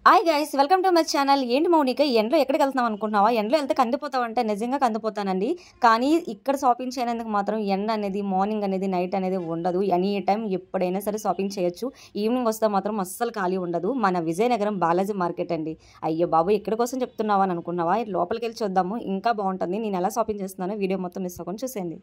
Hi guys, welcome to my channel. ఏంటి మౌనిక ఎండలో ఎక్కడికి వెళ్తున్నావు అనుకుంటున్నావా? ఎండలో వెళ్తే కందిపోతావంటే నిజంగా కందిపోతానండి. కానీ ఇక్కడ షాపింగ్ చేయడానికి మాత్రం ఎండ అనేది మార్నింగ్ అనేది నైట్ అనేది ఉండదు. ఎనీ టైం ఎప్పుడైనా సరే షాపింగ్ చేయొచ్చు. ఈవినింగ్ వస్తే మాత్రం అస్సలు ఖాళీ ఉండదు. మన విజయనగరం బాలాజీ మార్కెట్ అండి. అయ్యో బాబు, ఇక్కడ కోసం చెప్తున్నావా అని అనుకున్నావా? లోపలికి వెళ్ళి చూద్దాము, ఇంకా బాగుంటుంది. నేను ఎలా షాపింగ్ చేస్తున్నానో వీడియో మొత్తం మిస్ అవ్వకుండా చూసేయండి.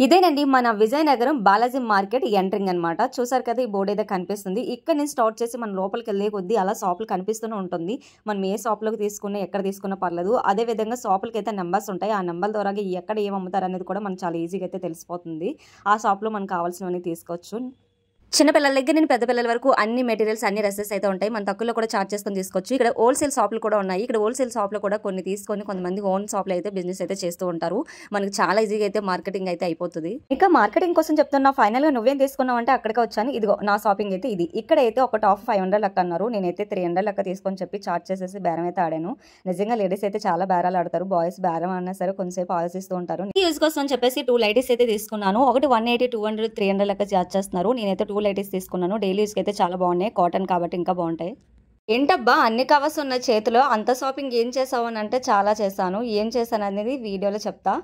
ఇదేనండి మన విజయనగరం బాలాజీ మార్కెట్ ఎంట్రింగ్ అనమాట. చూసారు కదా, ఈ బోర్డు అయితే కనిపిస్తుంది. ఇక్కడ నుంచి స్టార్ట్ చేసి మన లోపలికి వెళ్ళే కొద్దీ అలా షాపులు కనిపిస్తూనే ఉంటుంది. మనం ఏ షాప్లోకి తీసుకున్నా ఎక్కడ తీసుకున్నా పర్లేదు. అదే విధంగా షాపులకి అయితే నెంబర్స్ ఉంటాయి. ఆ నెంబర్ ద్వారా ఎక్కడ ఏం అమ్ముతారు అనేది కూడా మనకు చాలా ఈజీగా అయితే తెలిసిపోతుంది. ఆ షాప్లో మనకు కావాల్సినవన్నీ తీసుకోవచ్చు. చిన్నపిల్లల దగ్గర నేను పెద్ద పిల్లల వరకు అన్ని మెటీరియల్స్ అన్ని డ్రెస్సెస్ అయితే ఉంటాయి. మన తక్కువలో కూడా చార్జ్ చేసుకొని తీసుకోవచ్చు. ఇక్కడ హోల్సేల్ షాపులు కూడా ఉన్నాయి. ఇక్కడ హోల్సేల్ షాప్లో కూడా కొన్ని తీసుకొని కొంతమంది ఓన్ షాప్లో అయితే బిజినెస్ అయితే చేస్తూ ఉంటారు. మనకి చాలా ఈజీగా అయితే మార్కెటింగ్ అయితే అయిపోతుంది. ఇంకా మార్కెటింగ్ కోసం చెప్తున్నా, ఫైనల్గా నువ్వేం తీసుకున్నావు అంటే అక్కడికి వచ్చాను. ఇదిగో నా షాపింగ్ అయితే ఇది. ఇక్కడైతే ఒక టాప్ 500 లెక్క అన్నారు. నేనైతే 300 లెక్క తీసుకొని చెప్పి చార్జ్ చేసేసి బేరం అయితే ఆడాను. నిజంగా లేడీస్ అయితే చాలా బేరాలు ఆడతారు. బాయ్స్ బేరం అన్నా సరే కొంతసేపు ఆలోచిస్తూ ఉంటారు. ఈ యూజ్ కోసం అని చెప్పేసి 2 లైటీస్ అయితే తీసుకున్నాను. ఒకటి 180, 200, 300 లెక్క చార్జ్ చేస్తున్నారు. నేనైతే 2 లైటీస్ తీసుకున్నాను. డైలీ యూస్కి అయితే చాలా బాగున్నాయి. కాటన్ కాబట్టి ఇంకా బాగుంటాయి. ఏంటబ్బా అన్ని కవర్స్ ఉన్న చేతిలో అంత షాపింగ్ ఏం చేసావు అని అంటే చాలా చేశాను. ఏం చేశాను అనేది వీడియోలో చెప్తా.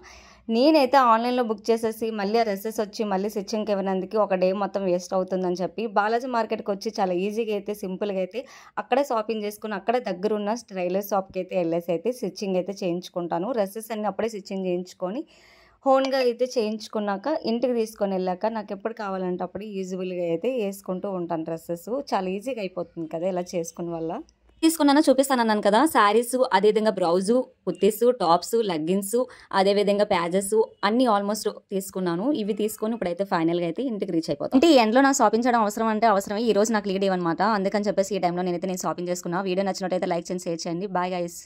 నేనైతే ఆన్లైన్లో బుక్ చేసేసి మళ్ళీ ఆ డ్రెస్సెస్ వచ్చి మళ్ళీ స్టిచ్చింగ్కి ఇవ్వనందుకు ఒక డే మొత్తం వేస్ట్ అవుతుందని చెప్పి బాలాజీ మార్కెట్కి వచ్చి చాలా ఈజీగా అయితే సింపుల్గా అయితే అక్కడే షాపింగ్ చేసుకుని అక్కడే దగ్గరున్న టైలర్ షాప్కి అయితే వెళ్ళేసి అయితే స్టిచ్చింగ్ అయితే చేయించుకుంటాను. డ్రెస్సెస్ అన్ని అప్పుడే స్టిచ్చింగ్ చేయించుకొని హోన్గా అయితే చేయించుకున్నాక ఇంటికి తీసుకొని వెళ్ళాక నాకు ఎప్పుడు కావాలంటే అప్పుడు యూజువల్గా అయితే వేసుకుంటూ ఉంటాను. డ్రెస్సెస్ చాలా ఈజీగా అయిపోతుంది కదా ఇలా చేసుకునే వల్ల. తీసుకున్నాను, చూపిస్తాను అన్నాను కదా. శారీస్, అదేవిధంగా బ్లౌజు, కుర్తీస్, టాప్స్, లెగ్గిన్స్, అదేవిధంగా ప్యాజెస్ అన్ని ఆల్మోస్ట్ తీసుకున్నాను. ఇవి తీసుకొని ఇప్పుడైతే ఫైనల్గా అయితే ఇంటికి రీచ్ అయిపోతాను. అంటే ఈ ఎండ్లో నాకు షాపింగ్ చేయడం అవసరం అంటే అవసరమే. ఈ రోజు నాకు లీడ్ ఇవ్వనమాట. అందుకని చెప్పేసి ఈ టైంలో నేను షాపింగ్ చేసుకున్నాను. వీడియో నచ్చినట్టయితే లైక్ చేయండి, షేర్ చేయండి. Bye guys.